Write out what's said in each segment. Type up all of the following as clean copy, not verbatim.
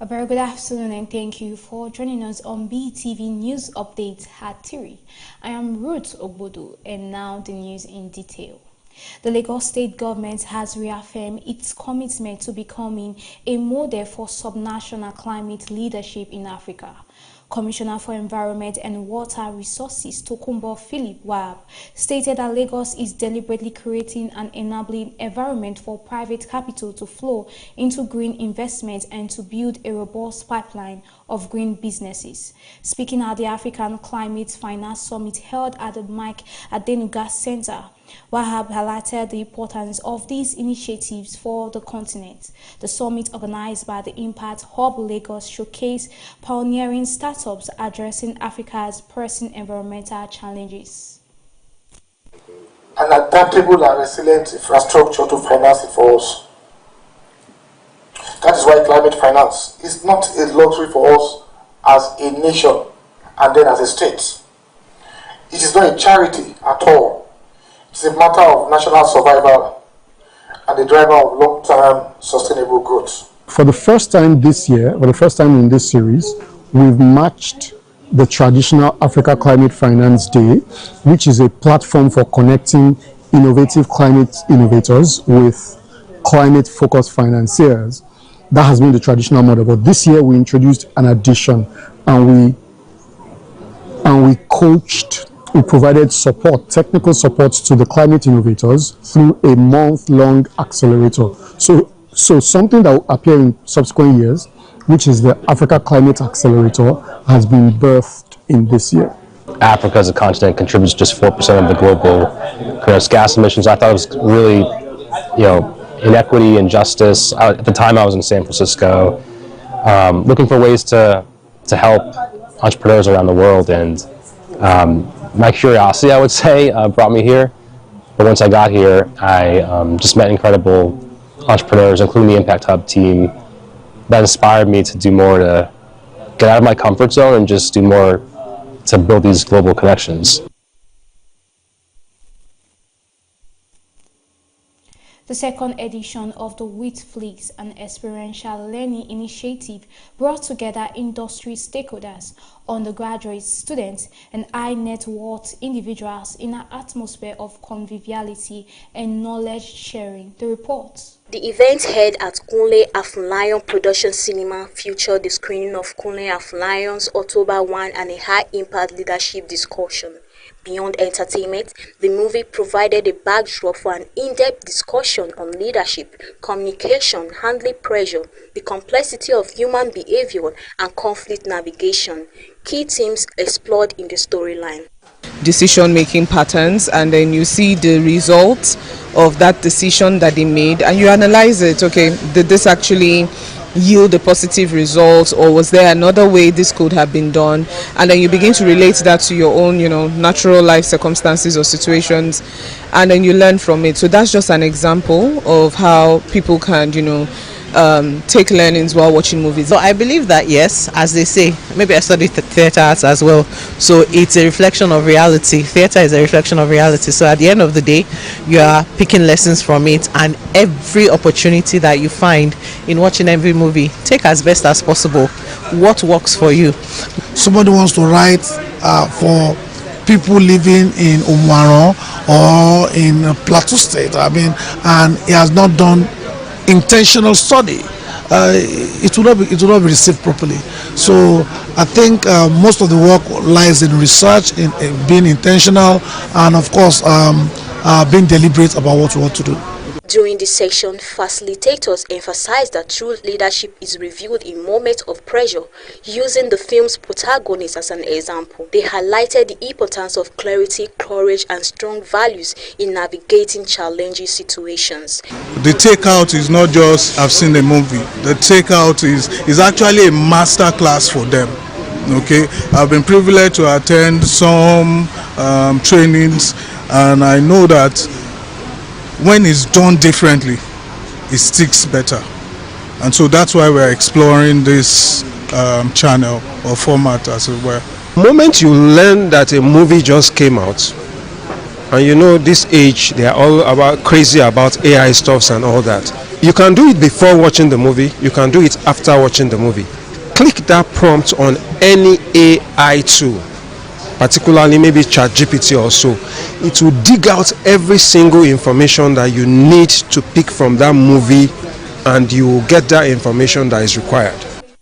A very good afternoon and thank you for joining us on Beetv News Updates at 3. I am Ruth Ogbodo and now the news in detail. The Lagos State government has reaffirmed its commitment to becoming a model for subnational climate leadership in Africa. Commissioner for Environment and Water Resources Tokunbo Philip Wahab stated that Lagos is deliberately creating an enabling environment for private capital to flow into green investment and to build a robust pipeline of green businesses. Speaking at the African Climate Finance Summit held at the Mike Adenuga Center, Wahab highlighted the importance of these initiatives for the continent. The summit, organized by the Impact Hub Lagos, showcased pioneering startups addressing Africa's pressing environmental challenges. An adaptable and resilient infrastructure to finance it for us. That is why climate finance is not a luxury for us as a nation and then as a state. It is not a charity at all. It's a matter of national survival and the driver of long-term sustainable growth. For the first time this year, for the first time in this series, we've matched the traditional Africa Climate Finance Day, which is a platform for connecting innovative climate innovators with climate-focused financiers. That has been the traditional model, but this year we introduced an addition, and we provided support, technical support to the climate innovators through a month-long accelerator. So something that will appear in subsequent years, which is the Africa Climate Accelerator, has been birthed in this year. Africa as a continent contributes just 4% of the global greenhouse gas emissions. I thought it was really, inequity and justice. At the time I was in San Francisco, looking for ways to help entrepreneurs around the world, and my curiosity, I would say, brought me here. But once I got here, I just met incredible entrepreneurs, including the Impact Hub team, that inspired me to do more, to get out of my comfort zone and just do more to build these global connections. The second edition of the Beetv, an experiential learning initiative, brought together industry stakeholders, undergraduates, students, and high-net-worth individuals in an atmosphere of conviviality and knowledge sharing. The report. The event held at Kunle Afolayan Production Cinema featured the screening of Kunle Afolayan's October 1 and a high-impact leadership discussion. Beyond entertainment, the movie provided a backdrop for an in-depth discussion on leadership, communication, handling pressure, the complexity of human behavior, and conflict navigation. Key themes explored in the storyline. Decision-making patterns, and then you see the results of that decision that they made, and you analyze it. Okay, did this actually yield a positive result, or was there another way this could have been done? And then you begin to relate that to your own natural life circumstances or situations, and then you learn from it. So that's just an example of how people can take learnings while watching movies. So I believe that, yes, as they say, maybe I studied theatre arts as well, so it's a reflection of reality. Theatre is a reflection of reality. So at the end of the day, you are picking lessons from it, and every opportunity that you find in watching every movie, take as best as possible what works for you. Somebody wants to write for people living in Umuaran or in Plateau State, and he has not done intentional study, it will not be received properly. So I think most of the work lies in research, in being intentional, and of course being deliberate about what we want to do. During this session, facilitators emphasized that true leadership is revealed in moments of pressure, using the film's protagonist as an example. They highlighted the importance of clarity, courage, and strong values in navigating challenging situations. The takeout is not just I've seen the movie. The takeout is actually a master class for them. Okay, I've been privileged to attend some trainings, and I know that when it's done differently, it sticks better. And so that's why we're exploring this channel or format, as it were. The moment you learn that a movie just came out, and this age, they are all crazy about AI stuffs and all that. You can do it before watching the movie. You can do it after watching the movie. Click that prompt on any AI tool, particularly maybe ChatGPT or so. It will dig out every single information that you need to pick from that movie, and you will get that information that is required.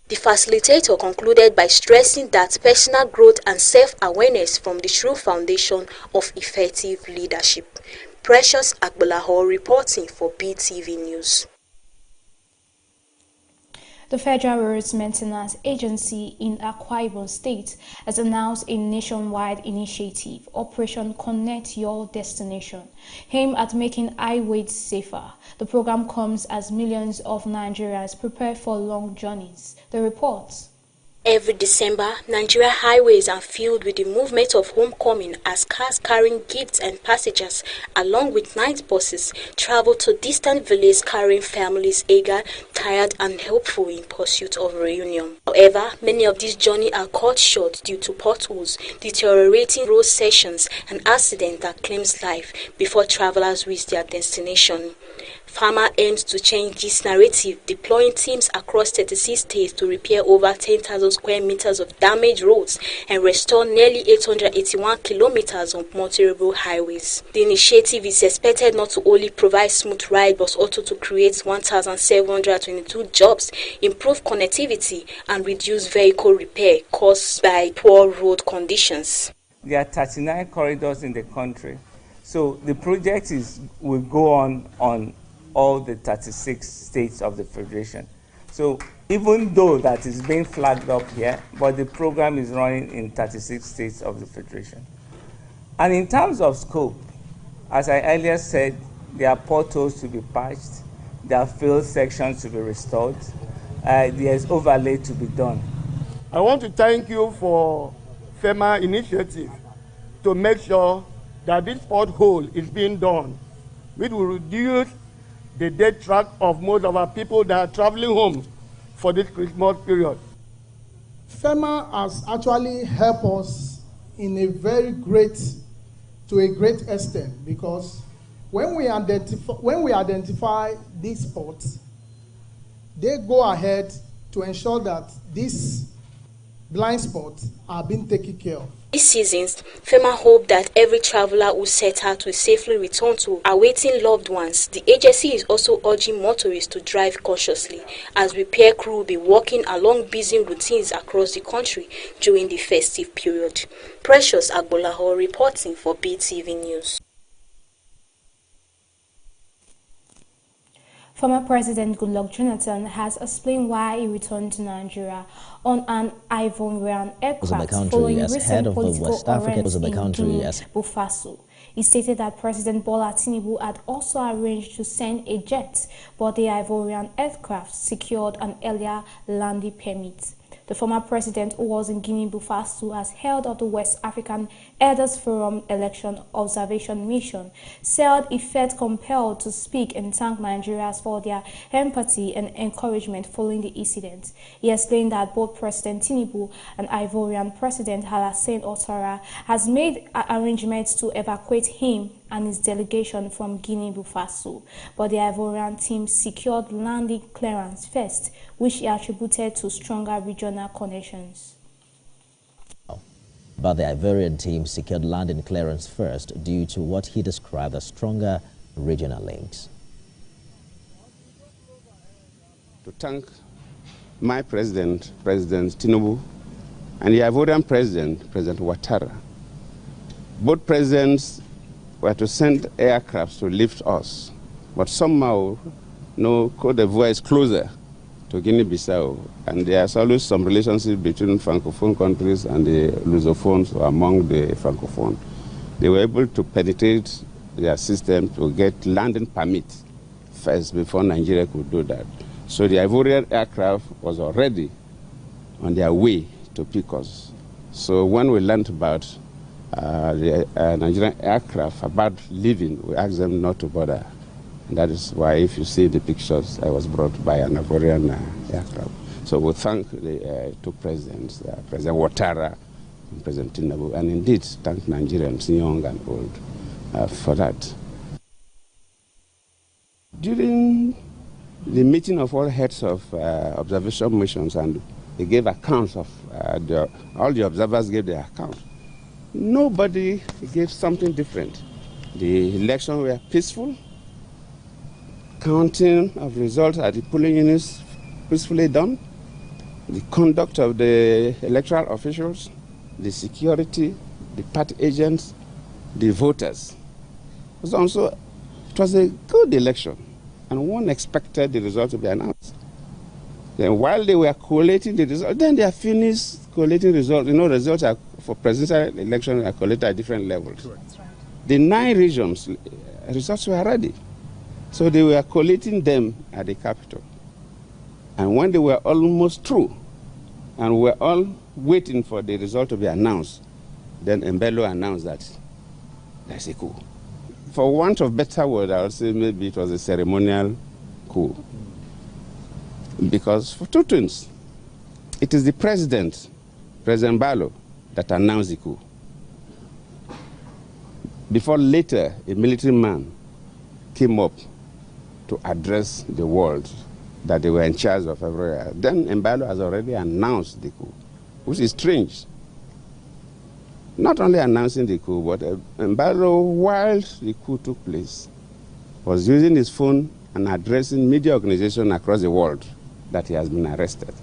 The facilitator concluded by stressing that personal growth and self-awareness from the true foundation of effective leadership. Precious Agbolaho reporting for Beetv News. The Federal Roads Maintenance Agency in Akwa Ibom State has announced a nationwide initiative, Operation Connect Your Destination, aimed at making highways safer. The program comes as millions of Nigerians prepare for long journeys. The report. Every December, Nigeria highways are filled with the movement of homecoming as cars carrying gifts and passengers, along with night buses, travel to distant villages carrying families eager, tired and hopeful in pursuit of reunion. However, many of these journeys are cut short due to potholes, deteriorating road sections, and accidents that claims life before travelers reach their destination. Farmer aims to change this narrative, deploying teams across 36 states to repair over 10,000 square meters of damaged roads and restore nearly 881 kilometers of motorable highways. The initiative is expected not to only provide smooth rides but also to create 1,722 jobs, improve connectivity, and reduce vehicle repair caused by poor road conditions. There are 39 corridors in the country, so the project will go on all the 36 states of the Federation. So even though that is being flagged up here, but the program is running in 36 states of the Federation. And in terms of scope, as I earlier said, there are potholes to be patched, there are field sections to be restored, there's overlay to be done. I want to thank you for FEMA initiative to make sure that this pothole is being done, which will reduce the dead track of most of our people that are traveling home for this Christmas period. FEMA has actually helped us in a to a great extent, because when we identify these spots, they go ahead to ensure that these blind spots are being taken care of. This season, FEMA hope that every traveler who set out will safely return to awaiting loved ones. The agency is also urging motorists to drive cautiously, as repair crew will be working along busy routines across the country during the festive period. Precious Agbolaho reporting for Beetv News. Former President Goodluck Jonathan has explained why he returned to Nigeria on an Ivorian aircraft following recent political events in Guinea-Bissau. He stated that President Bola Tinubu had also arranged to send a jet, but the Ivorian aircraft secured an earlier landing permit. The former president, who was in Guinea-Bissau as head of the West African Elders Forum Election Observation Mission, said he felt compelled to speak and thank Nigerians for their empathy and encouragement following the incident. He explained that both President Tinubu and Ivorian President Alassane Ouattara has made arrangements to evacuate him and his delegation from Guinea-Bissau, but the Ivorian team secured landing clearance first, which he attributed to stronger regional connections. But the Ivorian team secured landing clearance first due to what he described as stronger regional links. To thank my president, President Tinubu, and the Ivorian president, President Ouattara. Both presidents were to send aircrafts to lift us, but somehow, Côte d'Ivoire is closer to Guinea-Bissau, and there's always some relationship between Francophone countries and the Lusophones or among the Francophone. They were able to penetrate their system to get landing permits first before Nigeria could do that. So the Ivorian aircraft was already on their way to pick us. So when we learned about the Nigerian aircraft about leaving, we asked them not to bother. And that is why, if you see the pictures, I was brought by an Ivorian aircraft. So we thank the two presidents, President Ouattara and President Tinubu, and indeed thank Nigerians, young and old, for that. During the meeting of all heads of observation missions, and they gave accounts of all the observers gave their account. Nobody gave something different. The elections were peaceful. Counting of results at the polling units peacefully done. The conduct of the electoral officials, the security, the party agents, the voters. It was a good election, and one expected the result to be announced. Then while they were collating the results, then they are finished collating results. You know, results for presidential election are collated at different levels. Right. The 9 regions, results were ready. So they were collating them at the capital. And when they were almost through, and we were all waiting for the result to be announced, then Mbelo announced that there's a coup. For want of better word, I would say maybe it was a ceremonial coup. Because for two things, it is the President Mbalo, that announced the coup. Before later, a military man came up to address the world that they were in charge of everywhere. Then Mbalo has already announced the coup, which is strange. Not only announcing the coup, but Mbalo, while the coup took place, was using his phone and addressing media organizations across the world that he has been arrested.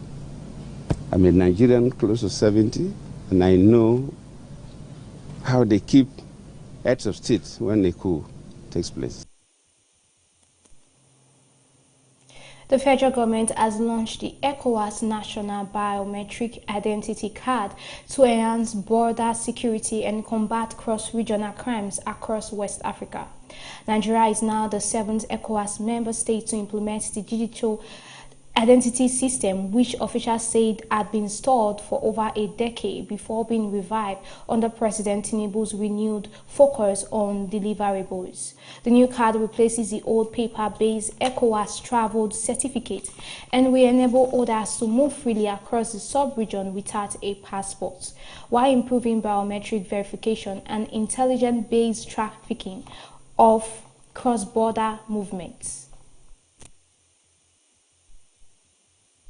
I'm a Nigerian close to 70, and I know how they keep heads of state when a coup takes place. The federal government has launched the ECOWAS National Biometric Identity Card to enhance border security and combat cross-regional crimes across West Africa. Nigeria is now the 7th ECOWAS member state to implement the digital identity system, which officials said had been stalled for over a decade before being revived under President Tinubu's renewed focus on deliverables. The new card replaces the old paper-based ECOWAS travel certificate and will enable others to move freely across the sub-region without a passport, while improving biometric verification and intelligence-based trafficking of cross-border movements.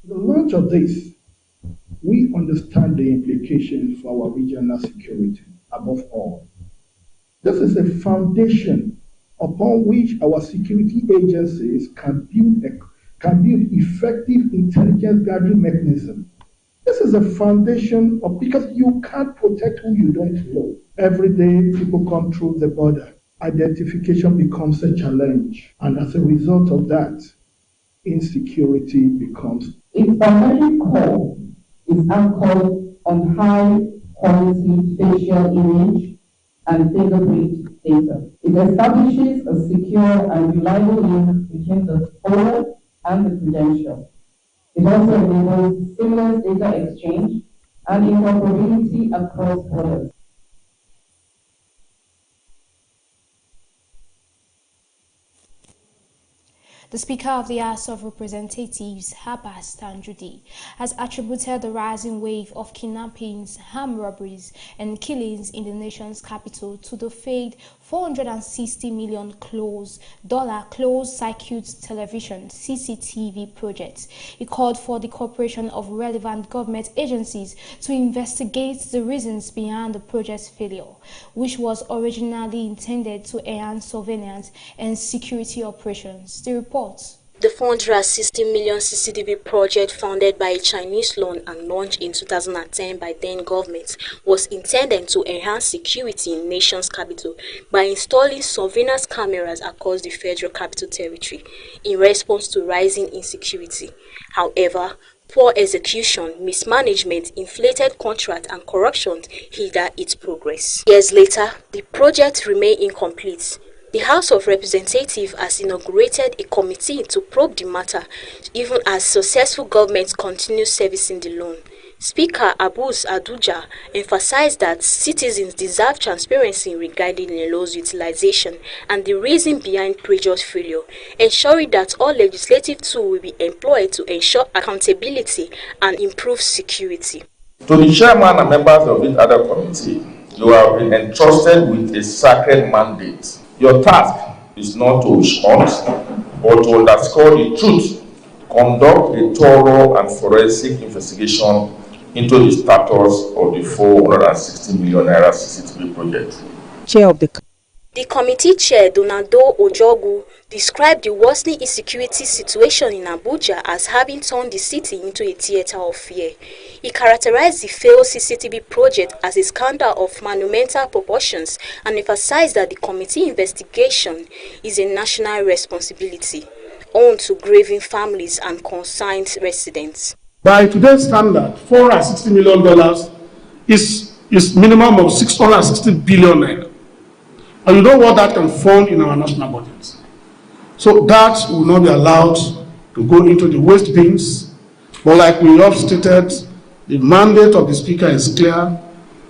The launch of this, we understand the implications for our regional security above all. This is a foundation upon which our security agencies can build effective intelligence gathering mechanism. This is a foundation because you can't protect who you don't know. Every day people come through the border. Identification becomes a challenge, and as a result of that, insecurity becomes. Its biometric core is anchored on high-quality facial image and fingerprint data. It establishes a secure and reliable link between the owner and the credential. It also enables seamless data exchange and interoperability across borders. The Speaker of the House of Representatives, Abbas Tanjudi, has attributed the rising wave of kidnappings, armed robberies, and killings in the nation's capital to the failed $460 million closed-circuit television (CCTV) project. He called for the cooperation of relevant government agencies to investigate the reasons behind the project's failure, which was originally intended to enhance surveillance and security operations. The report. The $460 million CCTV project, founded by a Chinese loan and launched in 2010 by then government, was intended to enhance security in nation's capital by installing surveillance cameras across the Federal Capital Territory in response to rising insecurity. However, poor execution, mismanagement, inflated contract, and corruption hindered its progress. Years later, the project remained incomplete. The House of Representatives has inaugurated a committee to probe the matter, even as successful governments continue servicing the loan. Speaker Abbas Aduja emphasized that citizens deserve transparency regarding the loan's utilization and the reason behind previous failure, ensuring that all legislative tools will be employed to ensure accountability and improve security. To the chairman and members of this other committee, you have been entrusted with a sacred mandate. Your task is not to hunt, but to underscore the truth conduct a thorough and forensic investigation into the status of the 460 million naira CCTV project. Chair of the committee chair, Donaldo Ojogu, described the worsening insecurity situation in Abuja as having turned the city into a theater of fear. He characterized the failed CCTV project as a scandal of monumental proportions and emphasized that the committee investigation is a national responsibility, owed to grieving families and concerned residents. By today's standard, $460 million is minimum of 660 billion naira. And you know what that can fund in our national budget. So that will not be allowed to go into the waste bins. But like we have stated, the mandate of the Speaker is clear.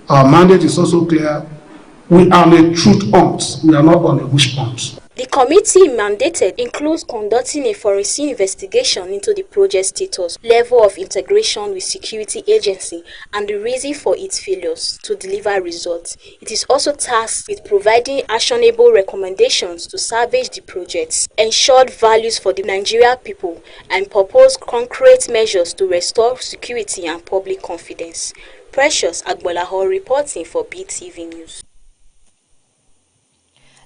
Our mandate is also clear. We are on a truth hunt. We are not on a wish hunt. The committee mandated includes conducting a forensic investigation into the project status, level of integration with security agency, and the reason for its failures to deliver results. It is also tasked with providing actionable recommendations to salvage the projects, ensure values for the Nigerian people, and propose concrete measures to restore security and public confidence. Precious Agbolaho reporting for Beetv News.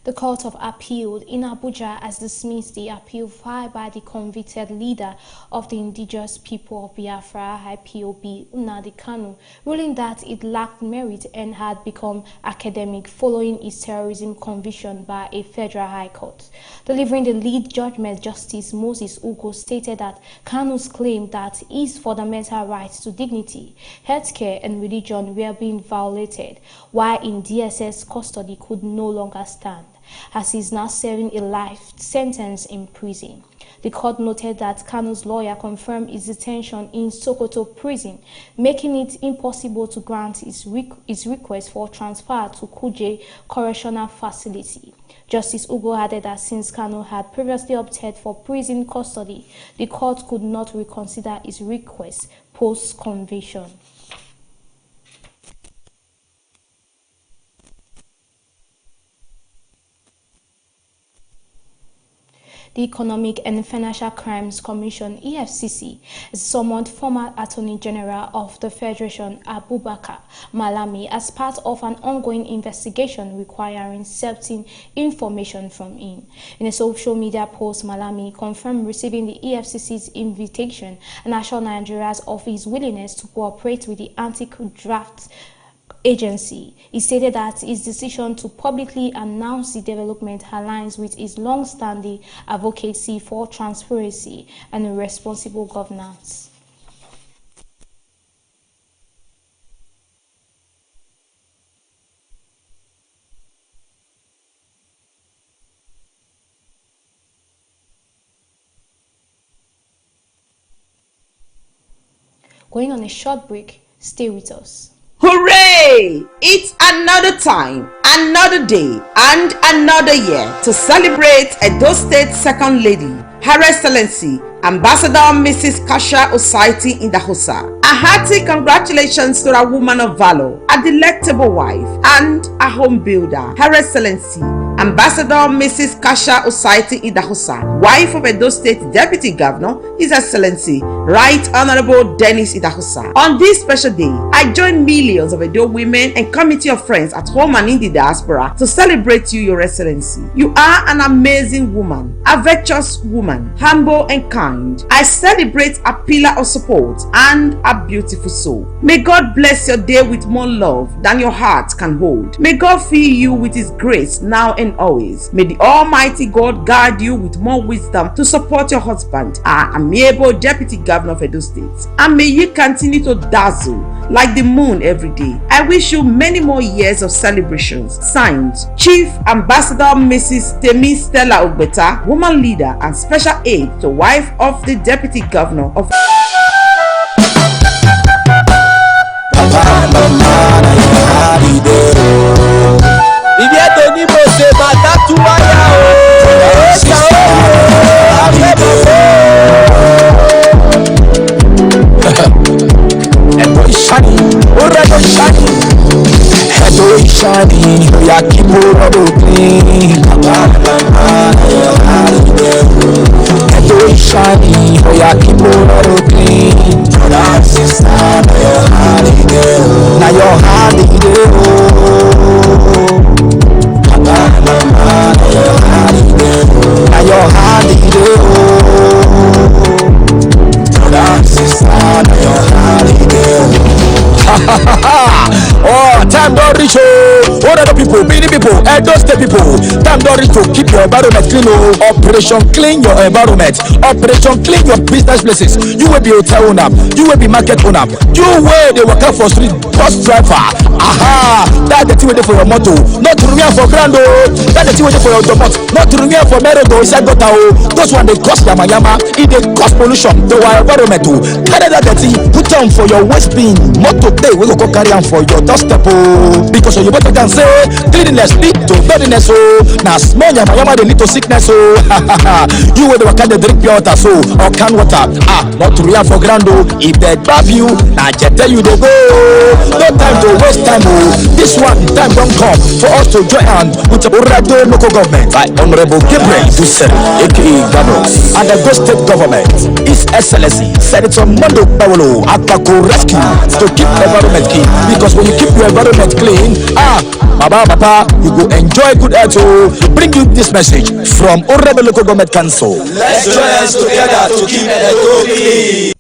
The Court of Appeal in Abuja has dismissed the appeal filed by the convicted leader of the indigenous people of Biafra, IPOB, Nnamdi Kanu, ruling that it lacked merit and had become academic following its terrorism conviction by a federal high court. Delivering the lead judgment, Justice Moses Ugo stated that Kanu's claim that his fundamental rights to dignity, healthcare, and religion were being violated while in DSS custody could no longer stand, as he is now serving a life sentence in prison. The court noted that Kanu's lawyer confirmed his detention in Sokoto prison, making it impossible to grant his request for transfer to Kuje Correctional Facility. Justice Ugo added that since Kanu had previously opted for prison custody, the court could not reconsider his request post-conviction. The Economic and Financial Crimes Commission, EFCC, has summoned former Attorney General of the Federation, Abubakar Malami, as part of an ongoing investigation requiring certain information from him. In a social media post, Malami confirmed receiving the EFCC's invitation and assured Nigerians of his willingness to cooperate with the anti-graft agency. He stated that his decision to publicly announce the development aligns with his long-standing advocacy for transparency and responsible governance. Going on a short break, stay with us. Hooray! It's another time, another day, and another year to celebrate Edo State Second Lady, Her Excellency, Ambassador Mrs. Kasha Osaiti Indahosa. A hearty congratulations to a woman of valor, a delectable wife, and a home builder, Her Excellency, Ambassador Mrs. Kasha Osaiti Idahosa, wife of Edo State Deputy Governor, His Excellency, Right Honorable Dennis Idahosa. On this special day, I join millions of Edo women and committee of friends at home and in the diaspora to celebrate you, Your Excellency. You are an amazing woman, a virtuous woman, humble and kind. I celebrate a pillar of support and a beautiful soul. May God bless your day with more love than your heart can hold. May God fill you with His grace now and always. May the Almighty God guide you with more wisdom to support your husband, our amiable Deputy Governor of Edo State. And may you continue to dazzle like the moon every day. I wish you many more years of celebrations. Signed, Chief Ambassador Mrs. Temi Stella Ogbeta, woman leader and special aide to wife of the Deputy Governor of always shining. Oh yeah, keep it clean. Brother, sister, now your holiday. Now your holiday. Now your holiday. Brother, sister, now your holiday. Oh, time don't reach. All other people, many people, Edo State people, time don't reach to keep your environment clean. Operation Clean Your Environment. Operation Clean Your Business Places. You will be hotel owner, you will be market owner, you will they work out for street bus driver. Aha, that's the thing waiting for your motto. Not to remain for grand. That's the thing waiting for your domot. Not to remain for meredo. Inside gota. Those one they cause yama yama. It they cause pollution to our environment. Carry that dirty, put on for your waste bin. Motto day we go carry on for your doorstep. Because you better can say cleanliness lead to godliness. Now small yama yama they lead to sickness. You will work out the drink pure water or can water. Not to react for grand. If they grab you, I just tell you they go. No time to waste time. This one time don't come for us to join hand with the Urado local government by Honorable Gabriel Dussel, aka Ganos, and the Go State government. His Excellency Senator Mondo Paolo Akako Rescue to keep environment clean. Because when you keep your environment clean, Papa, you go enjoy good health. Bring you this message from Urado Local Government Council. Let's join hands together to keep Edo clean.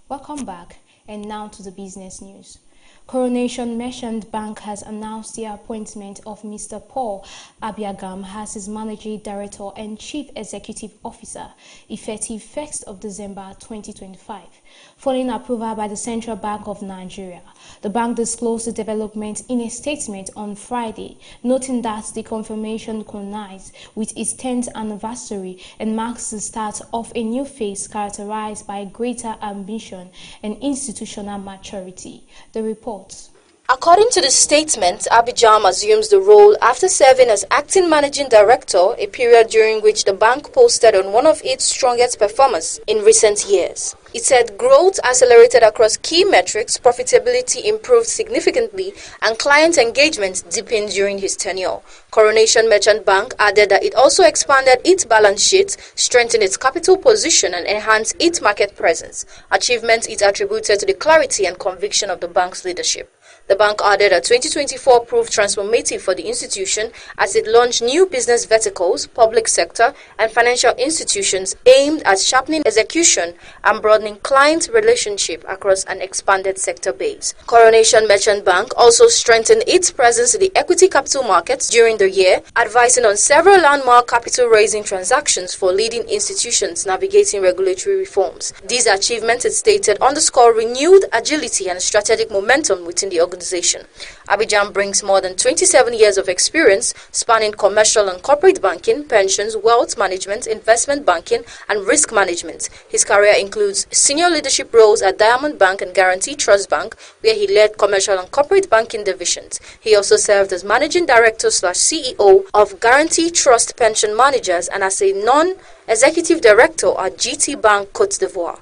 Welcome back, and now to the business news. Coronation Merchant Bank has announced the appointment of Mr. Paul Abiagam as his Managing Director and Chief Executive Officer, effective 1st of December 2025, following approval by the Central Bank of Nigeria. The bank disclosed the development in a statement on Friday, noting that the confirmation coincides with its 10th anniversary and marks the start of a new phase characterized by greater ambition and institutional maturity. The report. According to the statement, Abijam assumes the role after serving as acting managing director, a period during which the bank posted on one of its strongest performance in recent years. It said growth accelerated across key metrics, profitability improved significantly, and client engagement deepened during his tenure. Coronation Merchant Bank added that it also expanded its balance sheet, strengthened its capital position, and enhanced its market presence, achievements it attributed to the clarity and conviction of the bank's leadership. The bank added that 2024 proved transformative for the institution as it launched new business verticals, public sector, and financial institutions aimed at sharpening execution and broadening client relationship across an expanded sector base. Coronation Merchant Bank also strengthened its presence in the equity capital markets during the year, advising on several landmark capital-raising transactions for leading institutions navigating regulatory reforms. These achievements, it stated, underscore renewed agility and strategic momentum within the organization. Abidjan brings more than 27 years of experience spanning commercial and corporate banking, pensions, wealth management, investment banking, and risk management. His career includes senior leadership roles at Diamond Bank and Guarantee Trust Bank, where he led commercial and corporate banking divisions. He also served as managing director/CEO of Guarantee Trust Pension Managers and as a non-executive director at GT Bank Côte d'Ivoire.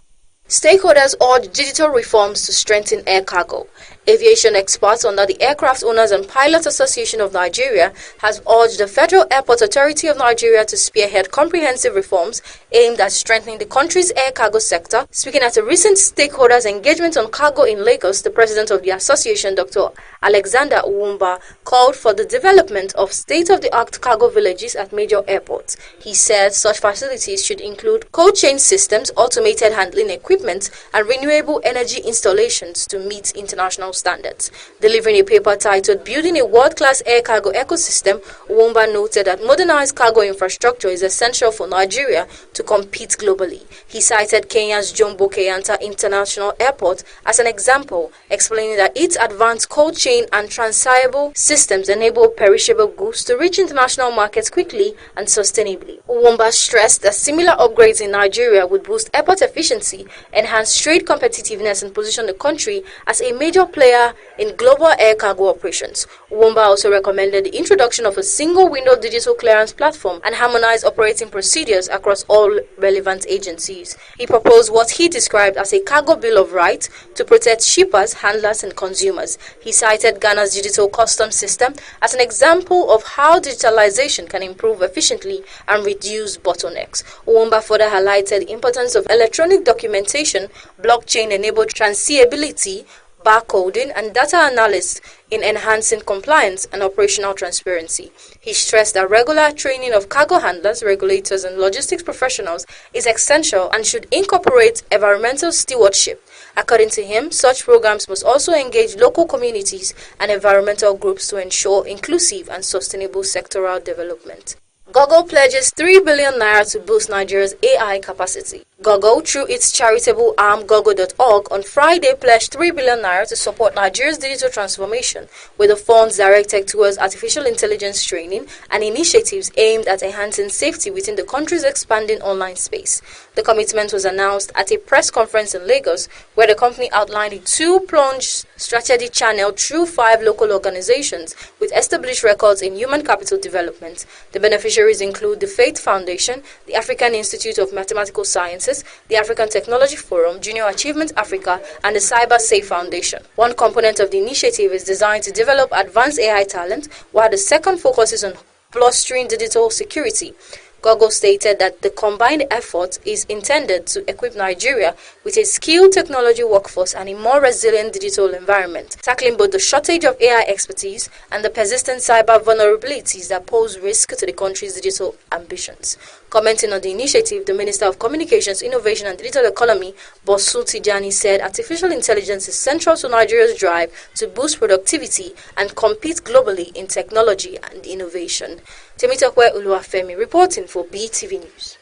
Stakeholders urge digital reforms to strengthen air cargo. Aviation experts under the Aircraft Owners and Pilots Association of Nigeria has urged the Federal Airport Authority of Nigeria to spearhead comprehensive reforms aimed at strengthening the country's air cargo sector. Speaking at a recent stakeholders engagement on cargo in Lagos, the president of the association, Dr. Alexander Uwumba, called for the development of state-of-the-art cargo villages at major airports. He said such facilities should include cold chain systems, automated handling equipment, and renewable energy installations to meet international standards. Delivering a paper titled Building a World-Class Air Cargo Ecosystem, Uwumba noted that modernized cargo infrastructure is essential for Nigeria to compete globally. He cited Kenya's Jomo Kenyatta International Airport as an example, explaining that its advanced cold chain and transferable systems enable perishable goods to reach international markets quickly and sustainably. Uwumba stressed that similar upgrades in Nigeria would boost airport efficiency, enhance trade competitiveness, and position the country as a major player player in global air cargo operations. Uwomba also recommended the introduction of a single-window digital clearance platform and harmonized operating procedures across all relevant agencies. He proposed what he described as a cargo bill of rights to protect shippers, handlers, and consumers. He cited Ghana's digital customs system as an example of how digitalization can improve efficiently and reduce bottlenecks. Uwomba further highlighted the importance of electronic documentation, blockchain-enabled transferability, barcoding, and data analysis in enhancing compliance and operational transparency. He stressed that regular training of cargo handlers, regulators, and logistics professionals is essential and should incorporate environmental stewardship. According to him, such programs must also engage local communities and environmental groups to ensure inclusive and sustainable sectoral development. Google pledges 3 billion naira to boost Nigeria's AI capacity. Google, through its charitable arm Google.org, on Friday pledged 3 billion naira to support Nigeria's digital transformation, with the funds directed towards artificial intelligence training and initiatives aimed at enhancing safety within the country's expanding online space. The commitment was announced at a press conference in Lagos, where the company outlined a two-pronged strategy channel through 5 local organizations with established records in human capital development. The beneficiaries include the Faith Foundation, the African Institute of Mathematical Sciences, the African Technology Forum, Junior Achievement Africa, and the Cyber Safe Foundation. One component of the initiative is designed to develop advanced AI talent, while the second focuses on bolstering digital security. Google stated that the combined effort is intended to equip Nigeria with a skilled technology workforce and a more resilient digital environment, tackling both the shortage of AI expertise and the persistent cyber vulnerabilities that pose risk to the country's digital ambitions. Commenting on the initiative, the Minister of Communications, Innovation and Digital Economy, Bosu Tijani, said artificial intelligence is central to Nigeria's drive to boost productivity and compete globally in technology and innovation. Temitope Uluwafemi reporting for Beetv News.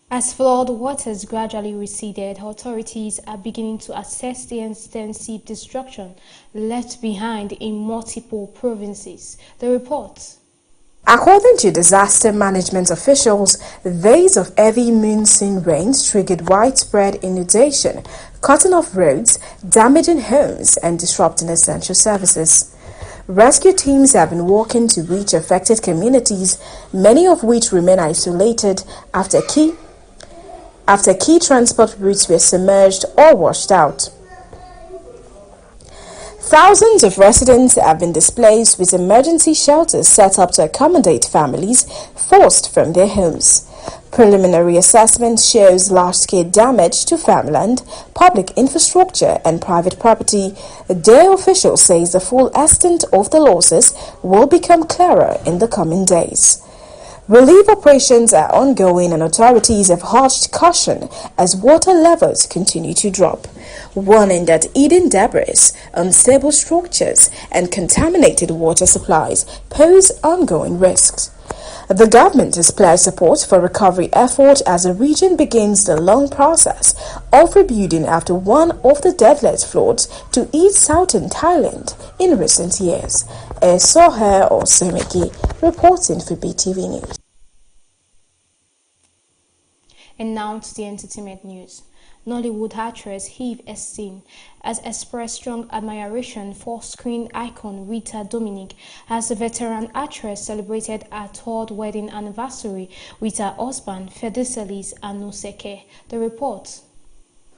As flood waters gradually receded, authorities are beginning to assess the extensive destruction left behind in multiple provinces. The report. According to disaster management officials, days of heavy monsoon rains triggered widespread inundation, cutting off roads, damaging homes, and disrupting essential services. Rescue teams have been working to reach affected communities, many of which remain isolated after key transport routes were submerged or washed out. Thousands of residents have been displaced, with emergency shelters set up to accommodate families forced from their homes. Preliminary assessment shows large-scale damage to farmland, public infrastructure, and private property. The official says the full extent of the losses will become clearer in the coming days. Relief operations are ongoing and authorities have urged caution as water levels continue to drop, warning that hidden debris, unstable structures, and contaminated water supplies pose ongoing risks. The government has pledged support for recovery efforts as the region begins the long process of rebuilding after one of the deadliest floods to hit southern Thailand in recent years. Soher Osemeki reporting for Beetv News. And now to the entertainment news. Nollywood actress Eve Epstein has expressed strong admiration for screen icon Rita Dominic as the veteran actress celebrated her 3rd wedding anniversary with her husband Fedeselis Anuseke. The report.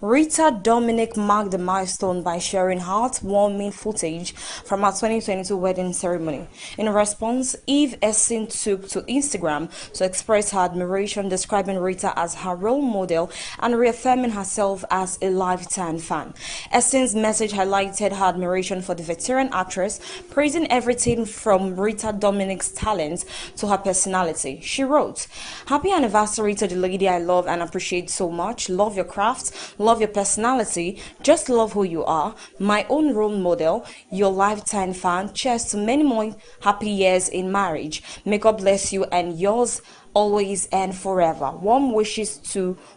Rita Dominic marked the milestone by sharing heartwarming footage from her 2022 wedding ceremony. In response, Eve Epstein took to Instagram to express her admiration, describing Rita as her role model and reaffirming herself as a lifetime fan. Epstein's message highlighted her admiration for the veteran actress, praising everything from Rita Dominic's talent to her personality. She wrote, "Happy anniversary to the lady I love and appreciate so much. Love your craft, love your personality, just love who you are. My own role model, your lifetime fan. Cheers to many more happy years in marriage. May God bless you and yours always and forever. Warm wishes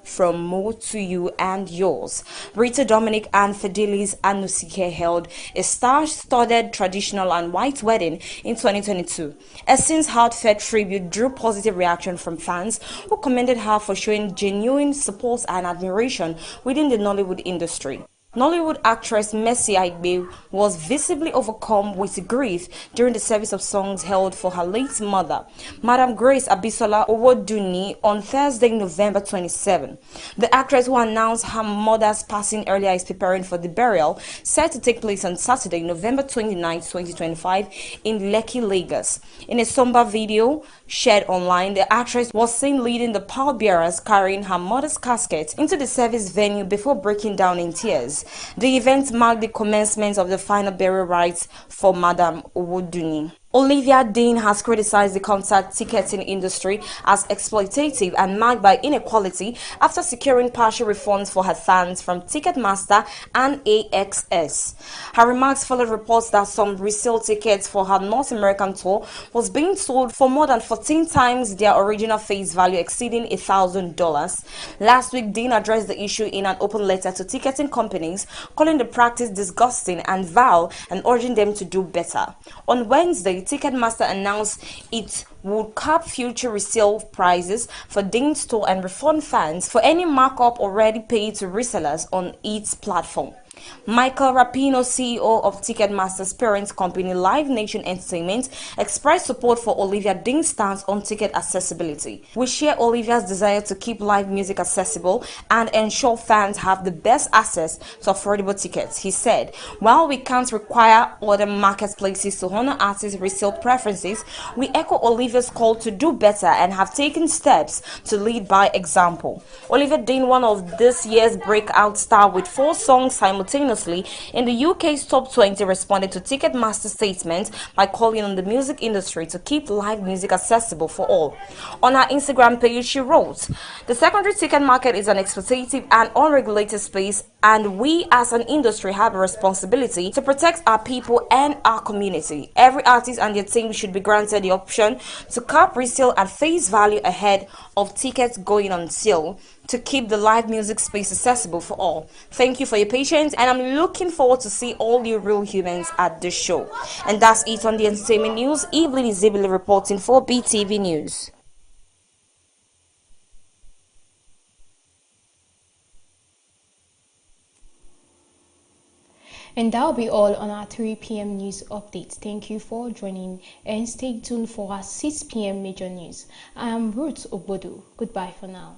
from Mo to you and yours. Rita Dominic and Fidelis Anusike held a star-studded traditional and white wedding in 2022. Essen's heartfelt tribute drew positive reaction from fans who commended her for showing genuine support and admiration within the Nollywood industry. Nollywood actress Mercy Aigbe was visibly overcome with grief during the service of songs held for her late mother, Madam Grace Abisola Owodunni, on Thursday, November 27. The actress, who announced her mother's passing earlier, is preparing for the burial, set to take place on Saturday, November 29, 2025, in Lekki, Lagos. In a somber video shared online, the actress was seen leading the pallbearers carrying her mother's casket into the service venue before breaking down in tears. The event marked the commencement of the final burial rites for Madam Owodunni. Olivia Dean has criticized the concert ticketing industry as exploitative and marked by inequality after securing partial refunds for her fans from Ticketmaster and AXS. Her remarks followed reports that some resale tickets for her North American tour was being sold for more than 14 times their original face value, exceeding $1,000. Last week, Dean addressed the issue in an open letter to ticketing companies, calling the practice disgusting and vile and urging them to do better. On Wednesday, Ticketmaster announced it would cap future resale prices for Dean's tour and refund fans for any markup already paid to resellers on its platform. Michael Rapino, CEO of Ticketmaster's parent company Live Nation Entertainment, expressed support for Olivia Dean's stance on ticket accessibility. We share Olivia's desire to keep live music accessible and ensure fans have the best access to affordable tickets, he said. While we can't require other marketplaces to honor artists' resale preferences, we echo Olivia's call to do better and have taken steps to lead by example. Olivia Dean, one of this year's breakout stars with 4 songs simultaneously in the UK's top 20, responded to Ticketmaster's statement by calling on the music industry to keep live music accessible for all. On her Instagram page, she wrote, "The secondary ticket market is an exploitative and unregulated space, and we as an industry have a responsibility to protect our people and our community. Every artist and their team should be granted the option to cap resale at face value ahead of tickets going on sale to keep the live music space accessible for all. Thank you for your patience, and I'm looking forward to see all you real humans at this show." And that's it on the entertainment news. Evelyn Izibili reporting for BTV News. And that'll be all on our 3 p.m. news update. Thank you for joining and stay tuned for our 6 p.m. major news. I am Ruth Obodo. Goodbye for now.